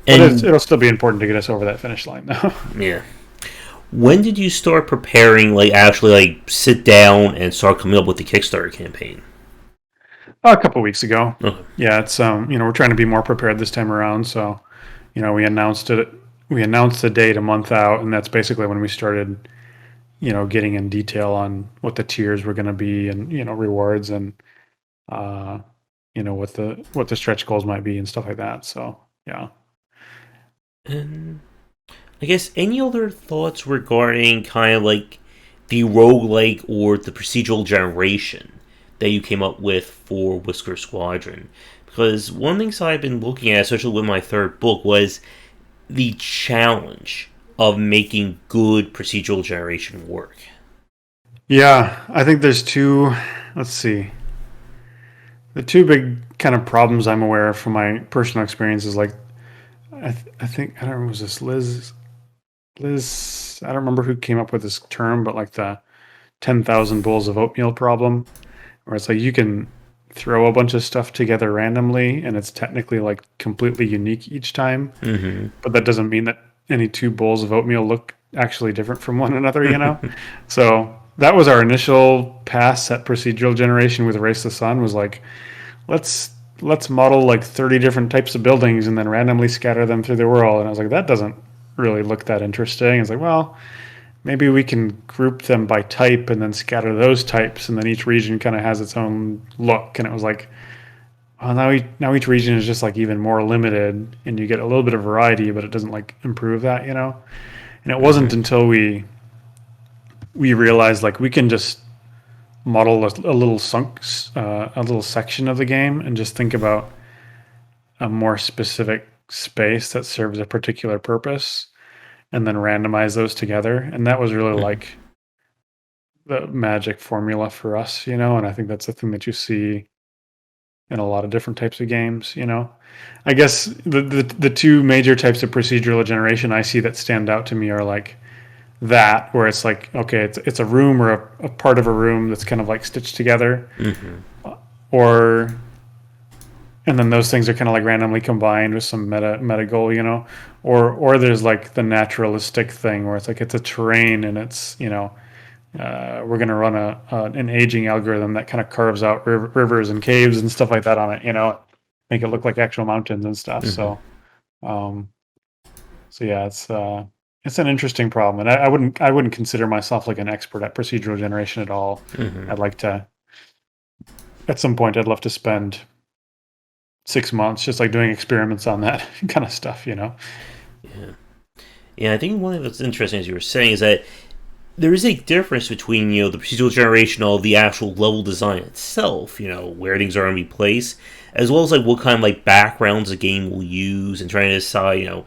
Speaker 2: But it'll still be important to get us over that finish line, though.
Speaker 1: Yeah. When did you start preparing, like actually like sit down and start coming up with the Kickstarter campaign?
Speaker 2: A couple weeks ago.
Speaker 1: Okay.
Speaker 2: Yeah, it's we're trying to be more prepared this time around. So, we announced it we announced the date a month out, and that's basically when we started, getting in detail on what the tiers were going to be, and rewards, and uh, what the stretch goals might be and stuff like that. So yeah.
Speaker 1: And I guess any other thoughts regarding kind of like the roguelike or the procedural generation that you came up with for Whisker Squadron? Because one of the things I've been looking at, especially with my third book, was the challenge of making good procedural generation work.
Speaker 2: Yeah, I think there's two. Let's see. The two big kind of problems I'm aware of from my personal experience is like, I think, I don't remember, was this Liz, I don't remember who came up with this term, but like the 10,000 bowls of oatmeal problem, where it's like you can throw a bunch of stuff together randomly and it's technically like completely unique each time, but that doesn't mean that any two bowls of oatmeal look actually different from one another. So that was our initial pass at procedural generation with Race the Sun, was like, let's model like 30 different types of buildings and then randomly scatter them through the world. And I was like, that doesn't really look that interesting. It's like, well, maybe we can group them by type and then scatter those types, and then each region kind of has its own look. And it was like, well, now each region is just like even more limited, and you get a little bit of variety, but it doesn't like improve that. And it wasn't until we realized like we can just model a little section of the game and just think about a more specific space that serves a particular purpose, and then randomize those together. And that was really like the magic formula for us, and I think that's the thing that you see in a lot of different types of games. I guess the two major types of procedural generation I see that stand out to me are like that, where it's like, okay, it's a room or a part of a room that's kind of like stitched together, or and then those things are kind of like randomly combined with some meta goal, or there's like the naturalistic thing where it's like it's a terrain and it's we're going to run an aging algorithm that kind of carves out rivers and caves and stuff like that on it, make it look like actual mountains and stuff. So yeah, it's an interesting problem, and I wouldn't consider myself like an expert at procedural generation at all. I'd like to, at some point, I'd love to spend 6 months just like doing experiments on that kind of stuff.
Speaker 1: Yeah, I think one thing that's interesting, as you were saying, is that there is a difference between the procedural generation of the actual level design itself, where things are going to be placed, as well as like what kind of like backgrounds the game will use, and trying to decide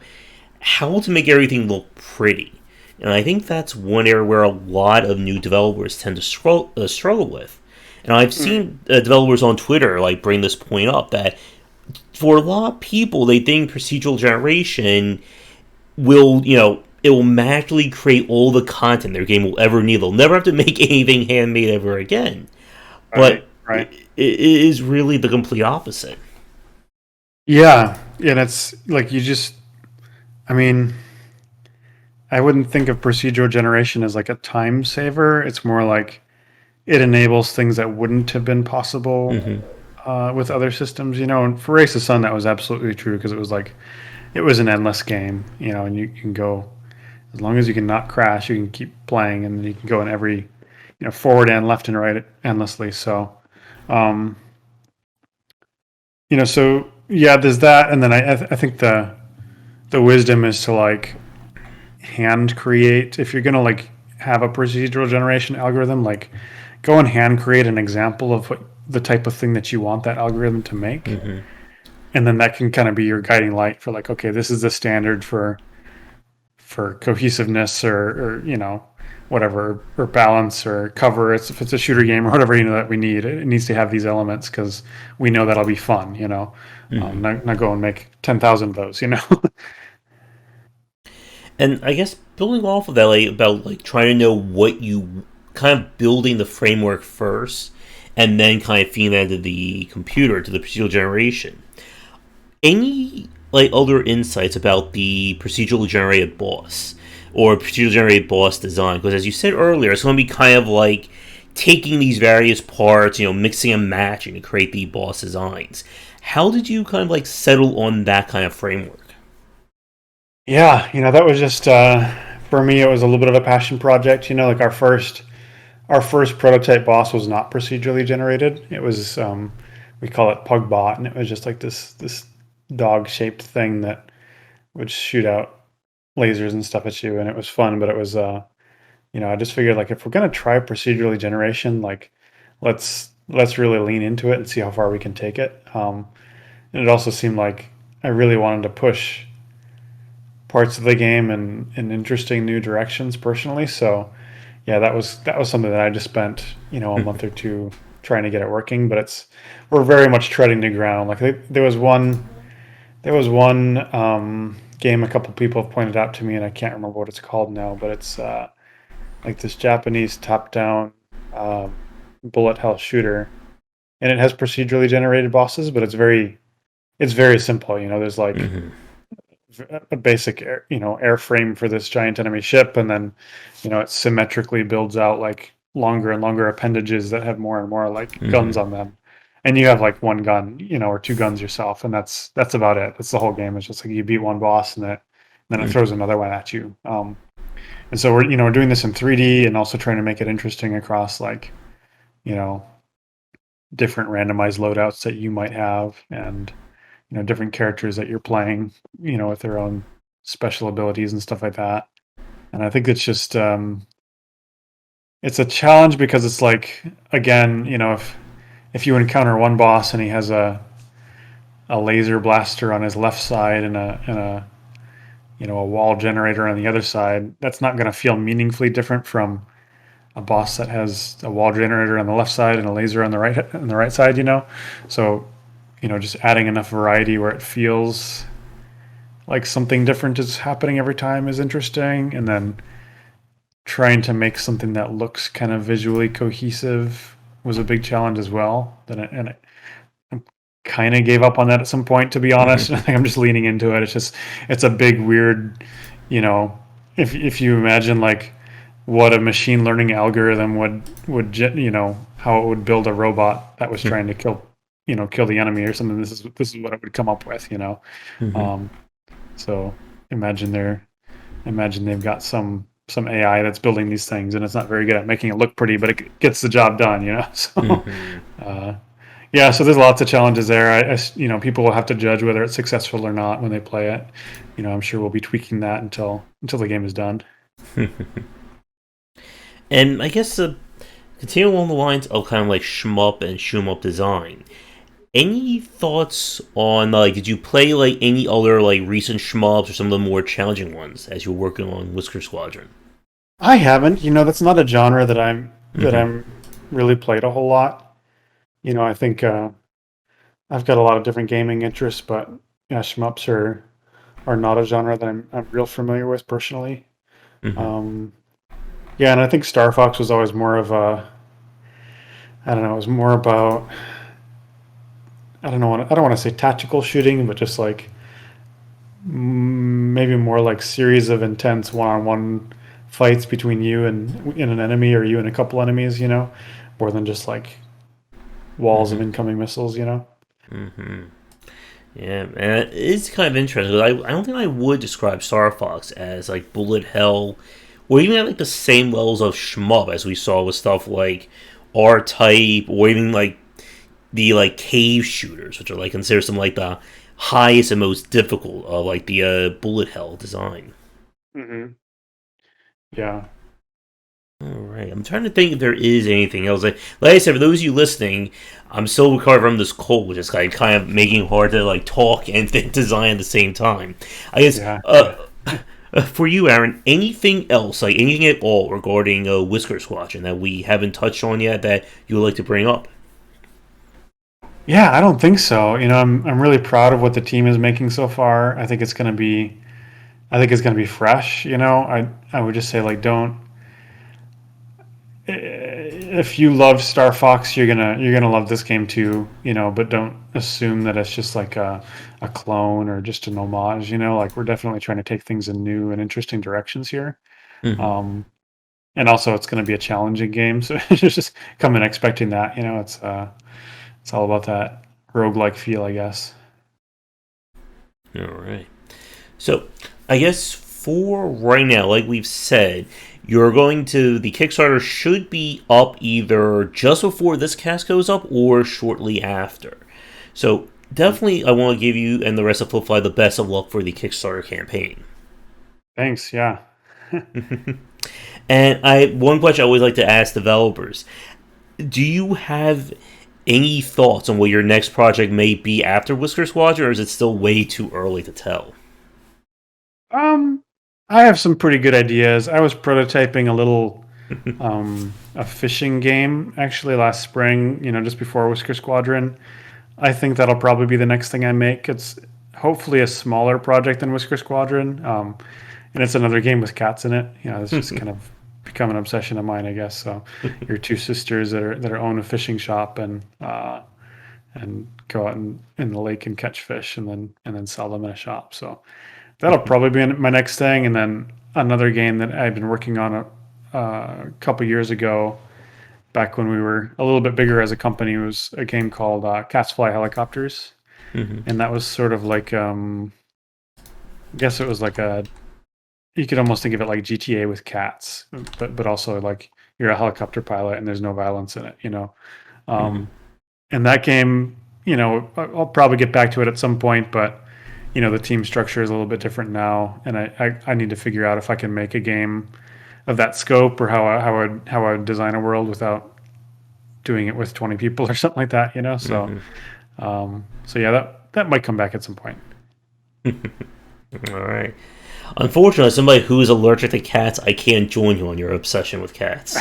Speaker 1: how to make everything look pretty. And I think that's one area where a lot of new developers tend to struggle with. And I've seen developers on Twitter like bring this point up, that for a lot of people, they think procedural generation will, it will magically create all the content their game will ever need. They'll never have to make anything handmade ever again. But
Speaker 2: right.
Speaker 1: It is really the complete opposite.
Speaker 2: Yeah, and it's like I wouldn't think of procedural generation as like a time saver. It's more like it enables things that wouldn't have been possible with other systems, And for Race of Sun, that was absolutely true, because it was like, it was an endless game, and you can go, as long as you can not crash, you can keep playing, and then you can go in every, forward and left and right endlessly. So, so yeah, there's that, and then I think the wisdom is to like hand create, if you're gonna like have a procedural generation algorithm, like go and hand create an example of what the type of thing that you want that algorithm to make. And then that can kind of be your guiding light for like, okay, this is the standard for cohesiveness or whatever, or balance or cover. If it's a shooter game or whatever, that we need, it needs to have these elements because we know that'll be fun, not go and make 10,000 of those,
Speaker 1: And I guess building off of that, like, about like trying to know what you kind of building the framework first, and then kind of feeding that to the computer, to the procedural generation. Any like other insights about the procedural generated boss or procedural generated boss design? Because as you said earlier, it's going to be kind of like taking these various parts, mixing and matching to create the boss designs. How did you kind of like settle on that kind of framework?
Speaker 2: Yeah, that was just for me. It was a little bit of a passion project. Like our first prototype boss was not procedurally generated. It was we call it Pugbot, and it was just like this dog shaped thing that would shoot out lasers and stuff at you, and it was fun. But it was I just figured like if we're gonna try procedurally generation, like let's really lean into it and see how far we can take it. And it also seemed like I really wanted to push parts of the game in interesting new directions personally. So yeah, that was something that I just spent a month or two trying to get it working. But we're very much treading new ground. Like there was one game a couple people have pointed out to me, and I can't remember what it's called now, but it's like this Japanese top-down um, bullet hell shooter, and it has procedurally generated bosses, but it's very simple. There's like
Speaker 1: Hmm.
Speaker 2: a basic airframe for this giant enemy ship, and then it symmetrically builds out like longer and longer appendages that have more and more like guns
Speaker 1: Hmm.
Speaker 2: on them, and you have like one gun or two guns yourself, and that's about it. That's the whole game. It's just like you beat one boss, and then it throws another one at you. And so we're doing this in 3D and also trying to make it interesting across like you know different randomized loadouts that you might have, and different characters that you're playing, with their own special abilities and stuff like that. And I think it's just it's a challenge because it's like, again, if you encounter one boss and he has a laser blaster on his left side and a wall generator on the other side, that's not going to feel meaningfully different from a boss that has a wall generator on the left side and a laser on the right side. So just adding enough variety where it feels like something different is happening every time is interesting, and then trying to make something that looks kind of visually cohesive was a big challenge as well. I kind of gave up on that at some point, to be honest. I think I'm just leaning into it. It's a big weird, you know, if you imagine like what a machine learning algorithm would how it would build a robot that was trying to kill the enemy or something. This is what it would come up with.
Speaker 1: Hmm.
Speaker 2: Um, so imagine they've got some AI that's building these things, and it's not very good at making it look pretty, but it gets the job done. So
Speaker 1: Hmm.
Speaker 2: uh, yeah, so there's lots of challenges there. People will have to judge whether it's successful or not when they play it. I'm sure we'll be tweaking that until the game is done.
Speaker 1: And I guess continue along the lines of kind of like shmup and shoom up design. Any thoughts on like did you play like any other like recent shmups or some of the more challenging ones as you were working on Whisker Squadron?
Speaker 2: I haven't. That's not a genre that
Speaker 1: Hmm.
Speaker 2: I'm really played a whole lot. I think I've got a lot of different gaming interests, but yeah, shmups are not a genre that I'm real familiar with personally.
Speaker 1: Hmm.
Speaker 2: Um, yeah, and I think Starfox was always more of a, I don't know, it was more about, I don't want to say tactical shooting, but just like maybe more like series of intense one-on-one fights between you and an enemy, or you and a couple enemies, more than just like walls of
Speaker 1: Hmm.
Speaker 2: incoming missiles.
Speaker 1: Hmm. Yeah, and it's kind of interesting. I don't think I would describe Star Fox as like bullet hell, or even at like the same levels of shmup as we saw with stuff like R Type, or even like the like cave shooters, which are like considered some like the highest and most difficult of like the bullet hell design.
Speaker 2: Hmm. Yeah.
Speaker 1: All right, I'm trying to think if there is anything else. Like I said, for those of you listening, I'm still recovering from this cold, which is like kind of making it hard to like talk and think design at the same time. I guess
Speaker 2: Yeah. Yeah.
Speaker 1: for you, Aaron, anything else, like anything at all regarding Whisker Squadron that we haven't touched on yet that you would like to bring up?
Speaker 2: Yeah, I don't think so. I'm really proud of what the team is making so far. I think it's gonna be fresh. I would just say like don't if you love Star Fox, you're gonna love this game too. But don't assume that it's just like a clone or just an homage. Like we're definitely trying to take things in new and interesting directions here.
Speaker 1: Hmm.
Speaker 2: Um, and also it's going to be a challenging game, so just come in expecting that. It's all about that roguelike feel, I guess.
Speaker 1: All right. So I guess for right now, like we've said, the Kickstarter should be up either just before this cast goes up or shortly after. So definitely, I want to give you and the rest of Flippfly the best of luck for the Kickstarter campaign.
Speaker 2: Thanks. Yeah.
Speaker 1: And one question I always like to ask developers: do you have any thoughts on what your next project may be after Whisker Squadron, or is it still way too early to tell?
Speaker 2: Um, I have some pretty good ideas. I was prototyping a fishing game actually last spring, just before Whisker Squadron. I think that'll probably be the next thing I make. It's hopefully a smaller project than Whisker Squadron. And it's another game with cats in it. It's just kind of become an obsession of mine, I guess. So you're two sisters that own a fishing shop and go out in the lake and catch fish and then sell them in a shop. So that'll probably be my next thing. And then another game that I've been working on a couple years ago, back when we were a little bit bigger as a company, was a game called Cats Fly Helicopters. And that was sort of like, I guess it was like you could almost think of it like GTA with cats, but also like you're a helicopter pilot and there's no violence in it, And that game, I'll probably get back to it at some point, but the team structure is a little bit different now, and I need to figure out if I can make a game of that scope, or how I would design a world without doing it with 20 people or something like that, So, so yeah, that might come back at some point.
Speaker 1: All right. Unfortunately, as somebody who is allergic to cats, I can't join you on your obsession with cats.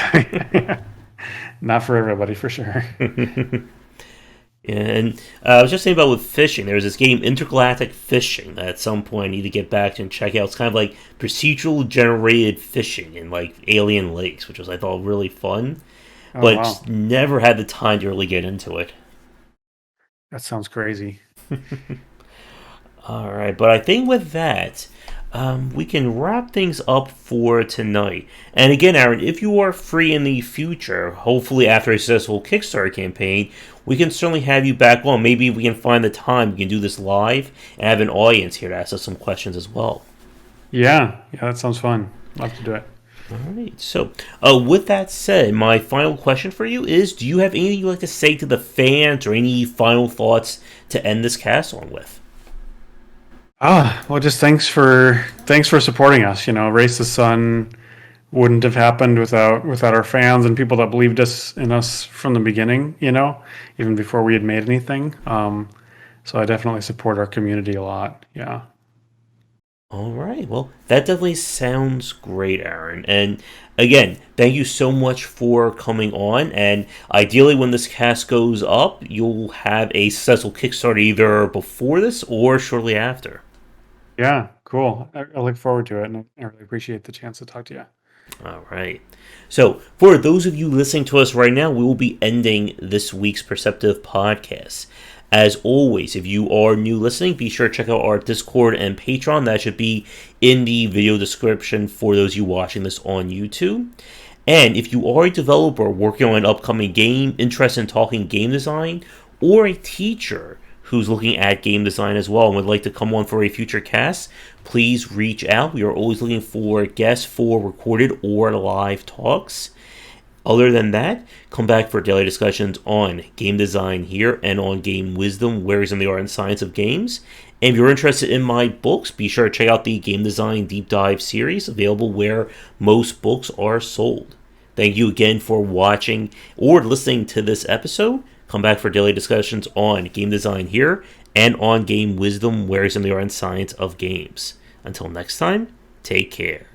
Speaker 2: Not for everybody, for sure.
Speaker 1: And I was just saying about with fishing, there's this game, Intergalactic Fishing, that at some point I need to get back to and check out. It's kind of like procedural generated fishing in like alien lakes, which was, I thought, really fun. But
Speaker 2: wow.
Speaker 1: Never had the time to really get into it.
Speaker 2: That sounds crazy.
Speaker 1: All right, but I think with that, we can wrap things up for tonight. And again, Aaron, if you are free in the future, hopefully after a successful Kickstarter campaign, we can certainly have you back on. Maybe we can find the time we can do this live and have an audience here to ask us some questions as well.
Speaker 2: Yeah, that sounds fun. Love to do it.
Speaker 1: All right. So, with that said, my final question for you is: do you have anything you'd like to say to the fans, or any final thoughts to end this cast on with?
Speaker 2: Well, just thanks for supporting us. Race the Sun wouldn't have happened without our fans and people that believed in us from the beginning. Even before we had made anything. So I definitely support our community a lot. Yeah.
Speaker 1: All right. Well, that definitely sounds great, Aaron. And again, thank you so much for coming on. And ideally, when this cast goes up, you'll have a successful Kickstarter either before this or shortly after.
Speaker 2: Yeah, cool. I look forward to it, and I really appreciate the chance to talk to you.
Speaker 1: All right. So, for those of you listening to us right now, we will be ending this week's Perceptive Podcast. As always, if you are new listening, be sure to check out our Discord and Patreon. That should be in the video description for those of you watching this on YouTube. And if you are a developer working on an upcoming game, interested in talking game design, or a teacher who's looking at game design as well and would like to come on for a future cast, please reach out. We are always looking for guests for recorded or live talks. Other than that, come back for daily discussions on game design here and on game wisdom, where is in the art and science of games. And if you're interested in my books, be sure to check out the Game Design Deep Dive series, available where most books are sold. Thank you again for watching or listening to this episode. Come back for daily discussions on game design here and on game wisdom, where is in the art and science of games. Until next time, take care.